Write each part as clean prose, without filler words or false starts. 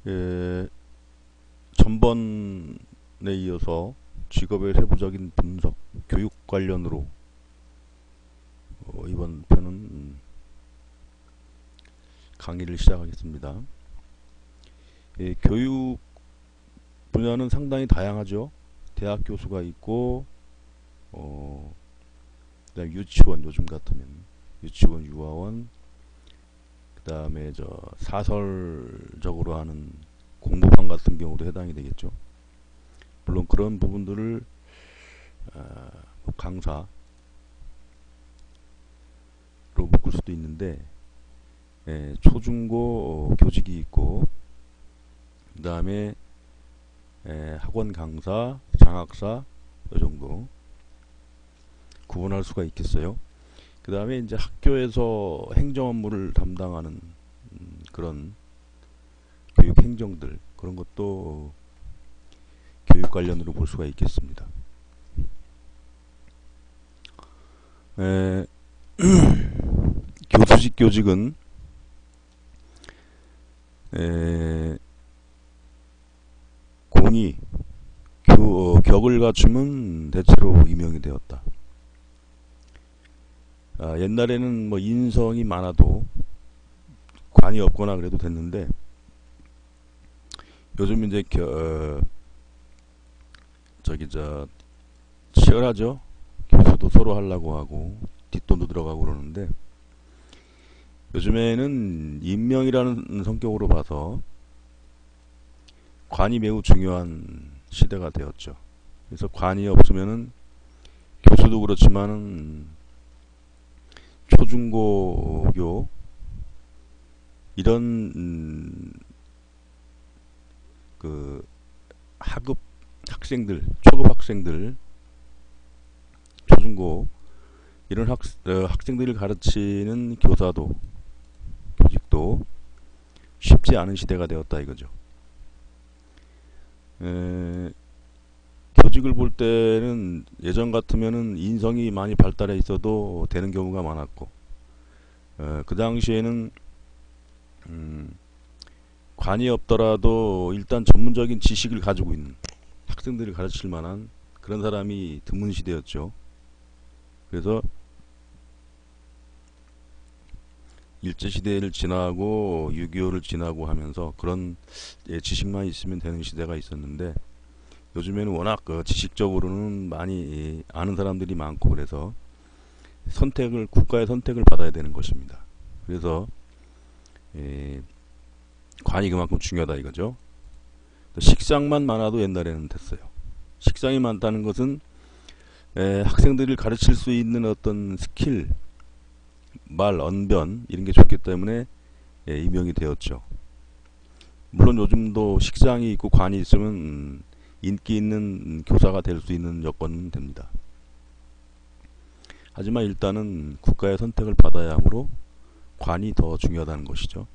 예, 전번에 이어서 직업의 세부적인 분석, 교육 관련으로 이번 편은 강의를 시작하겠습니다. 예, 교육 분야는 상당히 다양하죠. 대학 교수가 있고, 그다음에 유치원, 요즘 같으면 유치원, 유아원, 그다음에 사설적으로 하는 공부방 같은 경우도 해당이 되겠죠. 물론 그런 부분들을 강사로 묶을 수도 있는데, 초중고 교직이 있고, 그 다음에 학원 강사, 장학사 이 정도 구분할 수가 있겠어요. 그 다음에 이제 학교에서 행정 업무를 담당하는 그런 교육 행정들, 그런 것도 교육 관련으로 볼 수가 있겠습니다. 교수직 교직은 공이 격을 갖추면 대체로 임용이 되었다. 옛날에는 뭐 인성이 많아도 관이 없거나 그래도 됐는데, 요즘 이제 치열하죠. 교수도 서로 하려고 하고 뒷돈도 들어가고 그러는데, 요즘에는 임명이라는 성격으로 봐서 관이 매우 중요한 시대가 되었죠. 그래서 관이 없으면은 교수도 그렇지만은 초중고교 이런 그 하급 학생들, 초급 학생들, 초중고 이런 학생들을 가르치는 교사도 교직도 쉽지 않은 시대가 되었다 이거죠. 교직을 볼 때는 예전 같으면은 인성이 많이 발달해 있어도 되는 경우가 많았고, 그 당시에는 관이 없더라도 일단 전문적인 지식을 가지고 있는 학생들을 가르칠 만한 그런 사람이 드문 시대였죠. 그래서 일제시대를 지나고 6.25를 지나고 하면서 그런 지식만 있으면 되는 시대가 있었는데, 요즘에는 워낙 지식적으로는 많이 아는 사람들이 많고, 그래서 국가의 선택을 받아야 되는 것입니다. 그래서 관이 그만큼 중요하다 이거죠. 식상만 많아도 옛날에는 됐어요. 식상이 많다는 것은 학생들을 가르칠 수 있는 어떤 스킬, 말, 언변 이런 게 좋기 때문에 임명이 되었죠. 물론 요즘도 식상이 있고 관이 있으면 인기 있는 교사가 될 수 있는 여건은 됩니다. 하지만 일단은 국가의 선택을 받아야 하므로 관이 더 중요하다는 것이죠.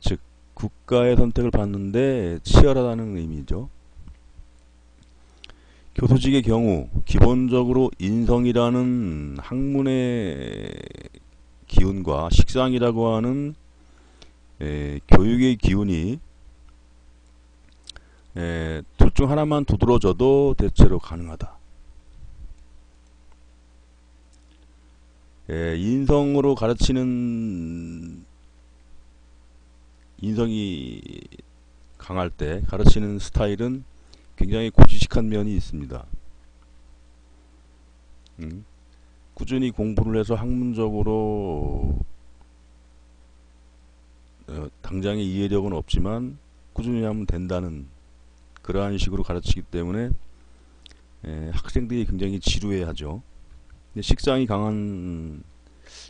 즉 국가의 선택을 받는데 치열하다는 의미죠. 교수직의 경우 기본적으로 인성이라는 학문의 기운과 식상이라고 하는 교육의 기운이 둘 중 하나만 두드러져도 대체로 가능하다. 인성으로 가르치는, 인성이 강할 때 가르치는 스타일은 굉장히 고지식한 면이 있습니다. 꾸준히 공부를 해서 학문적으로 당장의 이해력은 없지만 꾸준히 하면 된다는 그러한 식으로 가르치기 때문에 학생들이 굉장히 지루해하죠. 근데 식상이 강한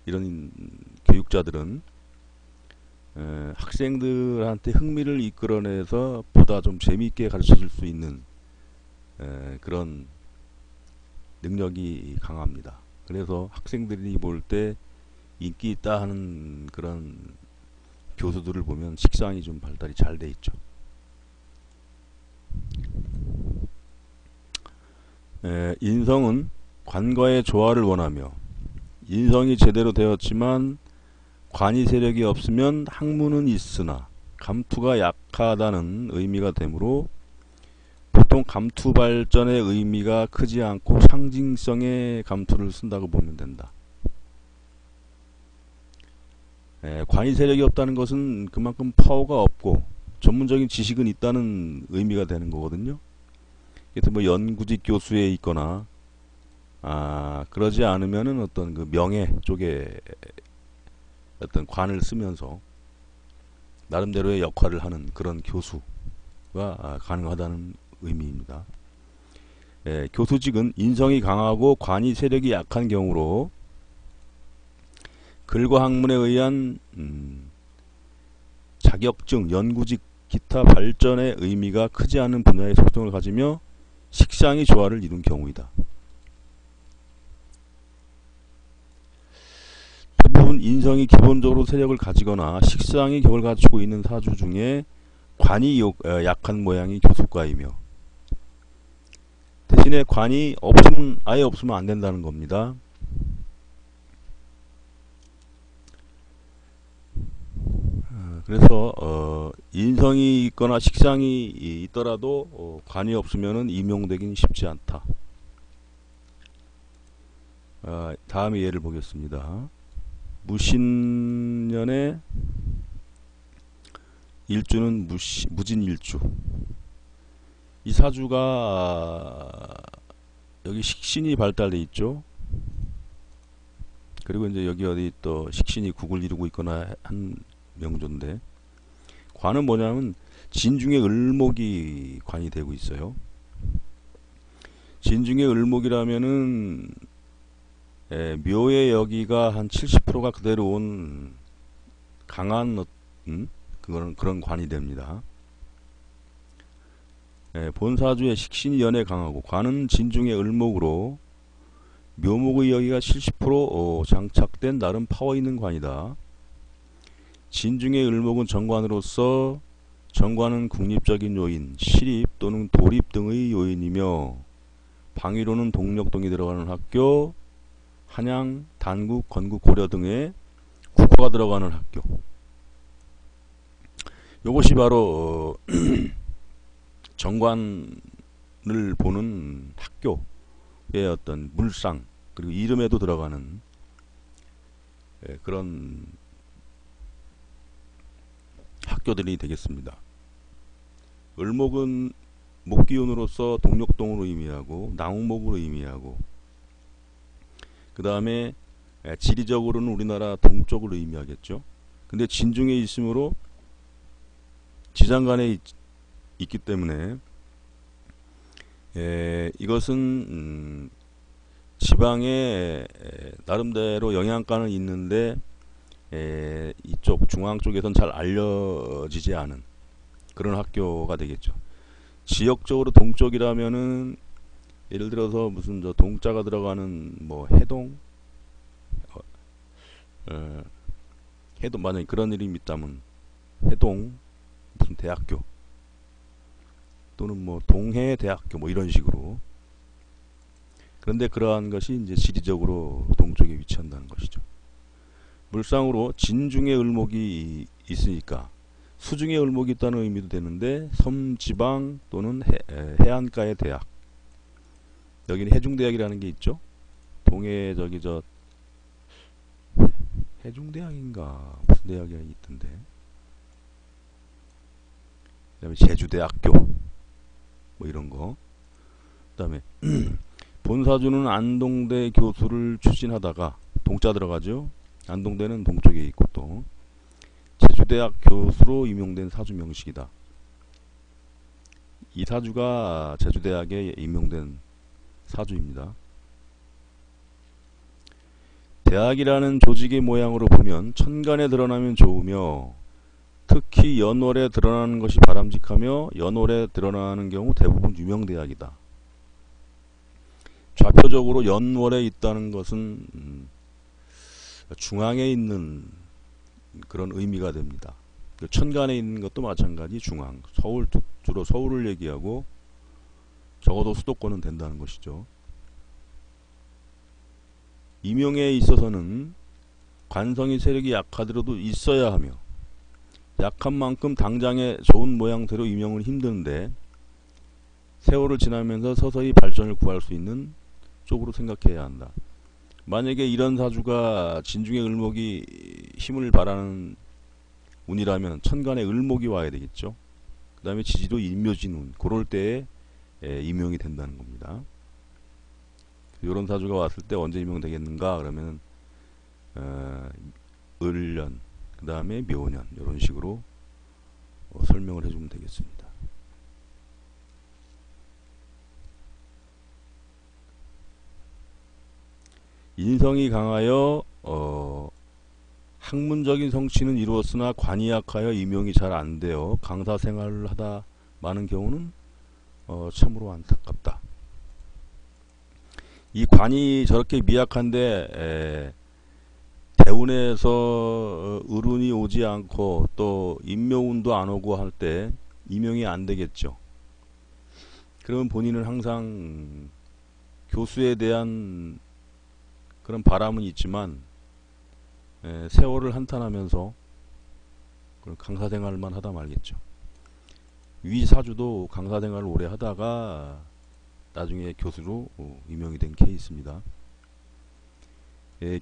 이런 교육자들은 학생들한테 흥미를 이끌어내서 보다 좀 재미있게 가르쳐줄 수 있는 그런 능력이 강합니다. 그래서 학생들이 볼 때 인기 있다 하는 그런 교수들을 보면 식상이 좀 발달이 잘 돼 있죠. 인성은 관과의 조화를 원하며, 인성이 제대로 되었지만 관이 세력이 없으면 학문은 있으나 감투가 약하다는 의미가 되므로 보통 감투 발전의 의미가 크지 않고 상징성의 감투를 쓴다고 보면 된다. 관이 세력이 없다는 것은 그만큼 파워가 없고 전문적인 지식은 있다는 의미가 되는 거거든요. 그래서 뭐 연구직 교수에 있거나 그러지 않으면은 어떤 그 명예 쪽에 어떤 관을 쓰면서 나름대로의 역할을 하는 그런 교수가 가능하다는 의미입니다. 교수직은 인성이 강하고 관이 세력이 약한 경우로 글과 학문에 의한 자격증, 연구직, 기타 발전의 의미가 크지 않은 분야의 속성을 가지며 식상이 조화를 이룬 경우이다. 대부분 인성이 기본적으로 세력을 가지거나 식상이 격을 갖추고 있는 사주 중에 관이 약한 모양이 교수과이며 대신에 관이 아예 없으면 안 된다는 겁니다. 그래서 인성이 있거나 식상이 있더라도 관이 없으면 임용되긴 쉽지 않다. 다음에 예를 보겠습니다. 무신년의 일주는 무진일주. 이 사주가 여기 식신이 발달돼 있죠. 그리고 이제 여기 어디 또 식신이 국을 이루고 있거나 한 명조인데, 관은 뭐냐면 진중의 을목이 관이 되고 있어요. 진중의 을목이라면은 묘의 여기가 한 70%가 그대로 온 강한 그런 관이 됩니다. 본사주의 식신이 연에 강하고 관은 진중의 을목으로 묘목의 여기가 70% 장착된 나름 파워 있는 관이다. 진중의 을목은 정관으로서 정관은 국립적인 요인, 시립 또는 도립 등의 요인이며 방위로는 동력동이 들어가는 학교, 한양, 단국, 건국, 고려 등의 국어가 들어가는 학교. 이것이 바로 정관을 보는 학교의 어떤 물상, 그리고 이름에도 들어가는 그런 학교들이 되겠습니다. 을목은 목기운으로서 동력동으로 의미하고 나무목으로 의미하고, 그 다음에 지리적으로는 우리나라 동쪽을 의미하겠죠. 근데 진중에 있으므로 지장간에 있기 때문에 이것은 지방에 나름대로 영향가는 있는데 이쪽 중앙 쪽에선 잘 알려지지 않은 그런 학교가 되겠죠. 지역적으로 동쪽이라면은 예를 들어서 무슨 저 동자가 들어가는 뭐 해동, 해동 만약에 그런 이름이 있다면 해동 무슨 대학교 또는 뭐 동해대학교 뭐 이런 식으로. 그런데 그러한 것이 이제 지리적으로 동쪽에 위치한다는 것이죠. 물상으로 진중의 을목이 있으니까 수중의 을목이 있다는 의미도 되는데 섬지방 또는 해안가의 대학, 여기는 해중대학이라는 게 있죠. 동해 저기 저 해중대학인가 무슨 대학이 있던데, 그 다음에 제주대학교 뭐 이런 거. 그 다음에 본사주는 안동대 교수를 추진하다가 동자 들어가죠. 안동대는 동쪽에 있고 또 제주대학 교수로 임용된 사주 명식이다. 이 사주가 제주대학에 임용된 사주입니다. 대학이라는 조직의 모양으로 보면 천간에 드러나면 좋으며 특히 연월에 드러나는 것이 바람직하며 연월에 드러나는 경우 대부분 유명대학이다. 좌표적으로 연월에 있다는 것은 중앙에 있는 그런 의미가 됩니다. 천간에 있는 것도 마찬가지 중앙, 서울, 주로 서울을 얘기하고 적어도 수도권은 된다는 것이죠. 임용에 있어서는 관성이 세력이 약하더라도 있어야 하며 약한 만큼 당장의 좋은 모양새로 임용은 힘드는데 세월을 지나면서 서서히 발전을 구할 수 있는 쪽으로 생각해야 한다. 만약에 이런 사주가 진중의 을목이 힘을 발하는 운이라면 천간에 을목이 와야 되겠죠. 그 다음에 지지도 인묘진운, 그럴 때에 임용이 된다는 겁니다. 이런 사주가 왔을 때 언제 임용되겠는가 그러면 을년, 그 다음에 묘년, 이런 식으로 설명을 해주면 되겠습니다. 인성이 강하여 학문적인 성취는 이루었으나 관이 약하여 임용이 잘 안되어 강사 생활을 하다 많은 경우는 참으로 안타깝다. 이 관이 저렇게 미약한데 대운에서 을운이 오지 않고 또 임묘운도 안 오고 할 때 임용이 안 되겠죠. 그러면 본인은 항상 교수에 대한 그런 바람은 있지만 세월을 한탄하면서 강사 생활만 하다 말겠죠. 위 사주도 강사 생활을 오래 하다가 나중에 교수로 임용이 된 케이스입니다.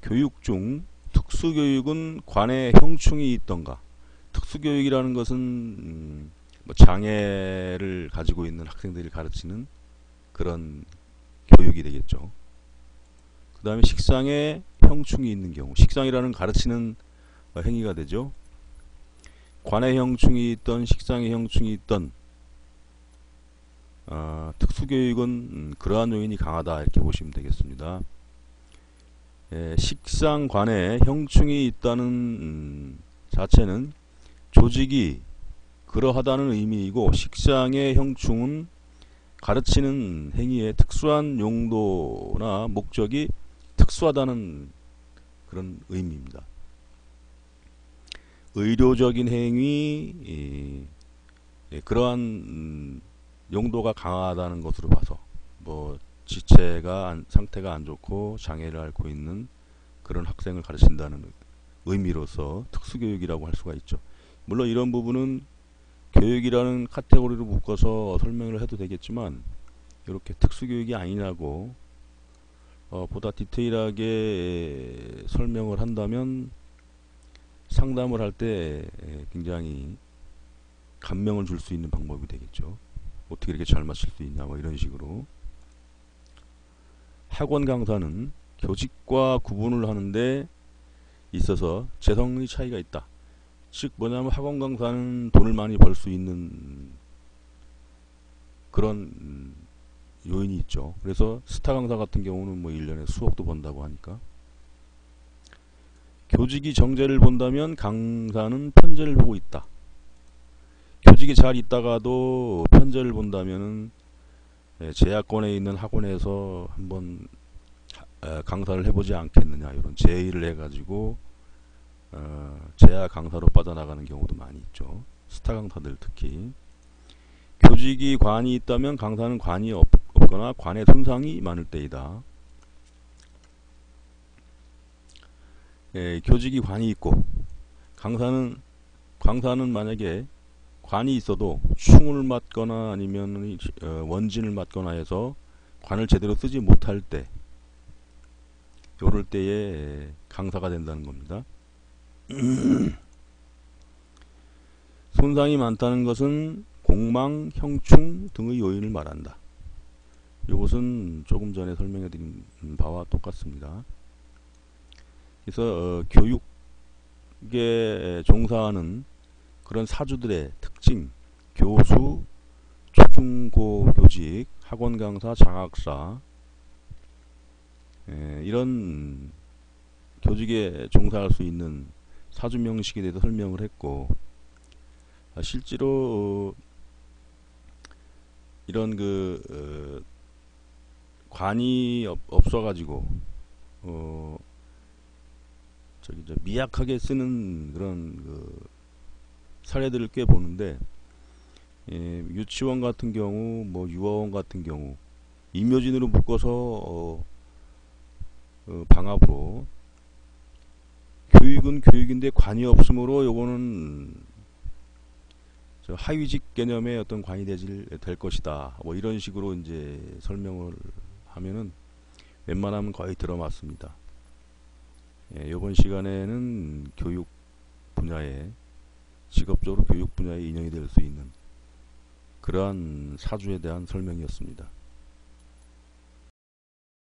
교육 중 특수교육은 관에 형충이 있던가. 특수교육이라는 것은 뭐 장애를 가지고 있는 학생들을 가르치는 그런 교육이 되겠죠. 그 다음에 식상에 형충이 있는 경우, 식상이라는 가르치는 행위가 되죠. 관에 형충이 있던 식상에 형충이 있던 특수교육은 그러한 요인이 강하다 이렇게 보시면 되겠습니다. 식상관에 형충이 있다는 자체는 조직이 그러하다는 의미이고, 식상의 형충은 가르치는 행위의 특수한 용도나 목적이 특수하다는 그런 의미입니다. 의료적인 행위, 그러한 용도가 강하다는 것으로 봐서 뭐 지체가 상태가 안 좋고 장애를 앓고 있는 그런 학생을 가르친다는 의미로서 특수교육이라고 할 수가 있죠. 물론 이런 부분은 교육이라는 카테고리로 묶어서 설명을 해도 되겠지만 이렇게 특수교육이 아니냐고 보다 디테일하게 설명을 한다면 상담을 할 때 굉장히 감명을 줄 수 있는 방법이 되겠죠. 어떻게 이렇게 잘 맞출 수 있냐 뭐 이런 식으로. 학원 강사는 교직과 구분을 하는데 있어서 재성의 차이가 있다. 즉 뭐냐면 학원 강사는 돈을 많이 벌 수 있는 그런 요인이 있죠. 그래서 스타 강사 같은 경우는 뭐 1년에 수억도 번다고 하니까. 교직이 정제를 본다면 강사는 편제를 보고 있다. 교직이 잘 있다가도 편제를 본다면은 제야권에 있는 학원에서 한번 강사를 해보지 않겠느냐 이런 제의를 해가지고 제야 강사로 빠져나가는 경우도 많이 있죠. 스타 강사들 특히. 교직이 관이 있다면 강사는 관이 없거나 관의 손상이 많을 때이다. 교직이 관이 있고 강사는 만약에 관이 있어도 충을 맞거나 아니면 원진을 맞거나 해서 관을 제대로 쓰지 못할 때 요럴 때에 강사가 된다는 겁니다. 손상이 많다는 것은 공망, 형충 등의 요인을 말한다. 이것은 조금 전에 설명해 드린 바와 똑같습니다. 그래서 교육에 종사하는 그런 사주들의 특징, 교수, 초중고 교직, 학원 강사, 장학사, 이런 교직에 종사할 수 있는 사주 명식에 대해서 설명을 했고, 실제로 이런 관이 없어가지고 미약하게 쓰는 그런 사례들을 꽤 보는데, 유치원 같은 경우, 뭐 유아원 같은 경우 임묘진으로 묶어서 방합으로 교육은 교육인데 관이 없으므로 요거는 저 하위직 개념의 어떤 관이 될 것이다. 뭐 이런 식으로 이제 설명을 하면은 웬만하면 거의 들어맞습니다. 예, 이번 시간에는 교육 분야에 직업적으로 교육 분야에 인용이 될 수 있는 그러한 사주에 대한 설명이었습니다.